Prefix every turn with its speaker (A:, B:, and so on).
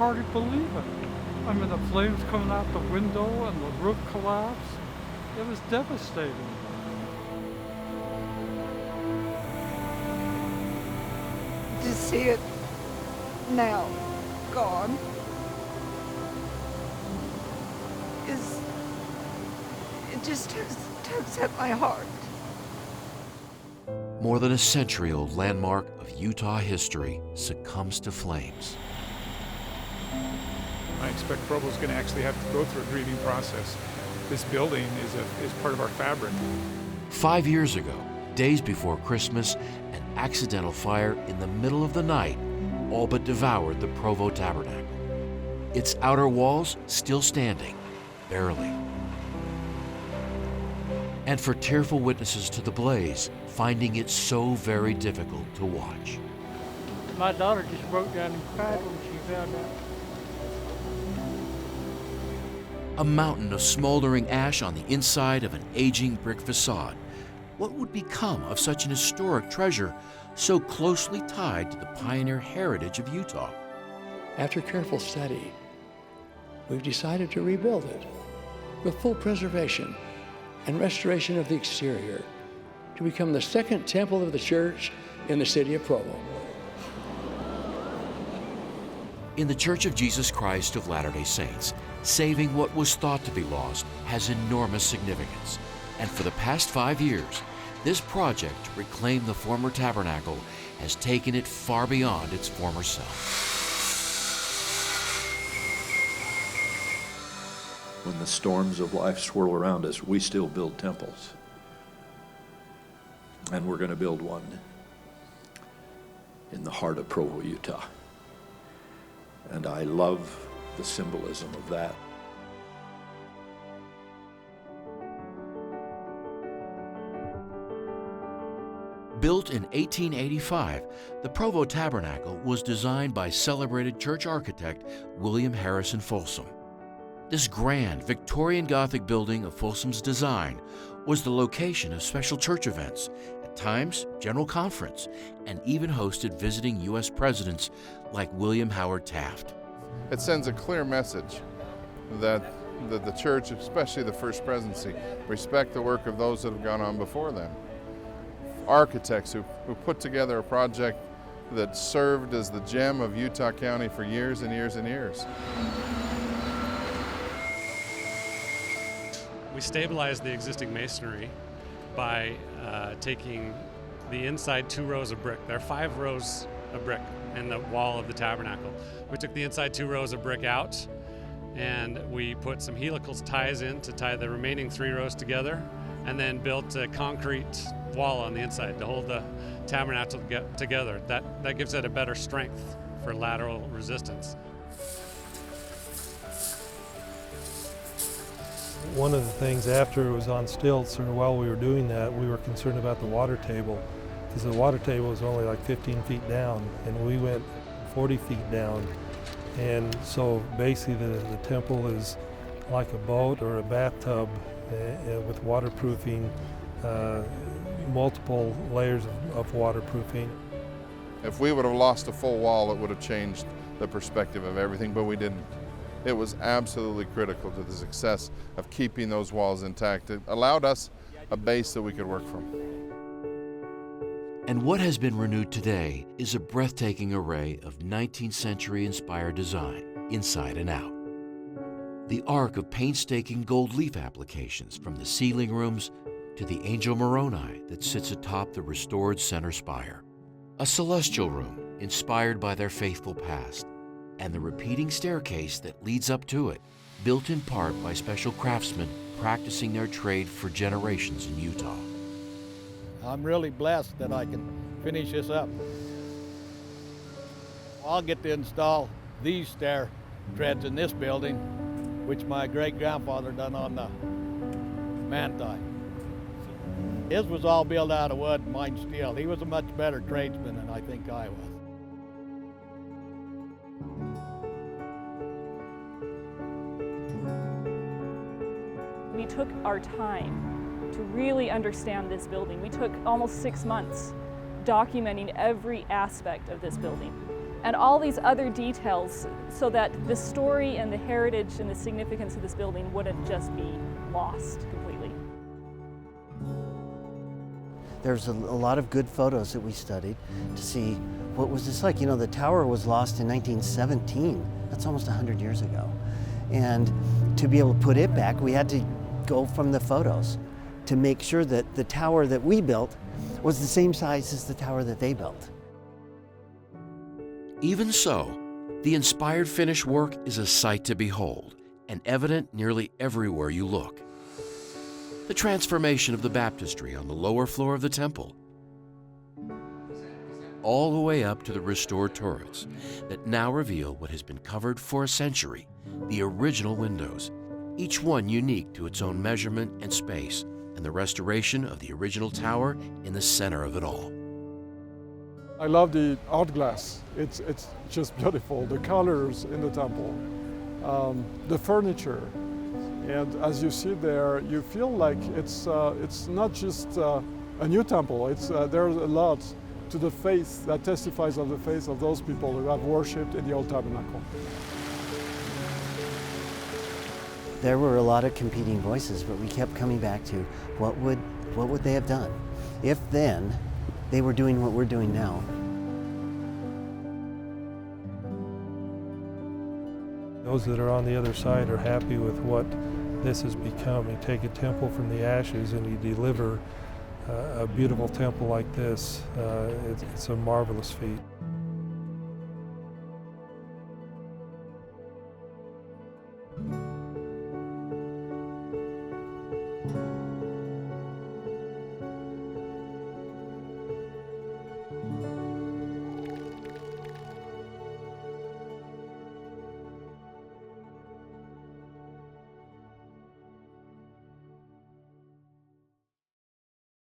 A: hardly believe it. I mean, the flames coming out the window and the roof collapsed. It was devastating.
B: To see it now gone it just tugs at my heart.
C: More than a century-old landmark of Utah history succumbs to flames.
D: I expect Provo's going to actually have to go through a grieving process. This building is part of our fabric.
C: 5 years ago, days before Christmas, an accidental fire in the middle of the night all but devoured the Provo Tabernacle. Its outer walls still standing, barely. And for tearful witnesses to the blaze, finding it so very difficult to watch.
A: My daughter just broke down and cried when she found out.
C: A mountain of smoldering ash on the inside of an aging brick facade. What would become of such an historic treasure so closely tied to the pioneer heritage of Utah?
E: After careful study, we've decided to rebuild it with full preservation and restoration of the exterior to become the second temple of the church in the city of Provo.
C: In the Church of Jesus Christ of Latter-day Saints, saving what was thought to be lost has enormous significance. And for the past 5 years, this project to reclaim the former tabernacle has taken it far beyond its former self.
F: When the storms of life swirl around us, we still build temples. And we're going to build one in the heart of Provo, Utah. And I love the symbolism of that.
C: Built in 1885, the Provo Tabernacle was designed by celebrated church architect William Harrison Folsom. This grand Victorian Gothic building of Folsom's design was the location of special church events, at times general conference, and even hosted visiting U.S. presidents like William Howard Taft.
G: It sends a clear message that the church, especially the First Presidency, respect the work of those that have gone on before them. Architects who put together a project that served as the gem of Utah County for years and years and years.
H: We stabilized the existing masonry by taking the inside 2 rows of brick. There are 5 rows of brick in the wall of the tabernacle. We took the inside 2 rows of brick out, and we put some helical ties in to tie the remaining 3 rows together, and then built a concrete wall on the inside to hold the tabernacle together. That gives it a better strength for lateral resistance.
I: One of the things after it was on stilts, or while we were doing that, we were concerned about the water table, because the water table was only like 15 feet down, and we went 40 feet down. And so basically the temple is like a boat or a bathtub with waterproofing, multiple layers of waterproofing.
G: If we would have lost a full wall, it would have changed the perspective of everything, but we didn't. It was absolutely critical to the success of keeping those walls intact. It allowed us a base that we could work from.
C: And what has been renewed today is a breathtaking array of 19th century inspired design, inside and out. The arc of painstaking gold leaf applications from the ceiling rooms to the angel Moroni that sits atop the restored center spire. A celestial room inspired by their faithful past, and the repeating staircase that leads up to it, built in part by special craftsmen practicing their trade for generations in Utah.
J: I'm really blessed that I can finish this up. I'll get to install these stair treads in this building, which my great-grandfather done on the Manti. His was all built out of wood, mine steel. He was a much better tradesman than I think I was.
K: We took our time to really understand this building. We took almost 6 months documenting every aspect of this building. and all these other details so that the story and the heritage and the significance of this building wouldn't just be lost completely.
L: There's a lot of good photos that we studied to see what was this like. You know, the tower was lost in 1917. That's almost 100 years ago. And to be able to put it back, we had to go from the photos to make sure that the tower that we built was the same size as the tower that they built.
C: Even so, the inspired finished work is a sight to behold and evident nearly everywhere you look. The transformation of the baptistry on the lower floor of the temple, all the way up to the restored turrets that now reveal what has been covered for a century, the original windows, each one unique to its own measurement and space, and the restoration of the original tower in the center of it all.
A: I love the art glass. It's just beautiful. The colors in the temple, the furniture, and as you see there, you feel like it's not just a new temple. There's a lot to the faith that testifies of the faith of those people who have worshipped in the old tabernacle.
L: There were a lot of competing voices, but we kept coming back to what would they have done if then they were doing what we're doing now.
I: Those that are on the other side are happy with what this has become. You take a temple from the ashes and you deliver a beautiful temple like this. It's a marvelous feat.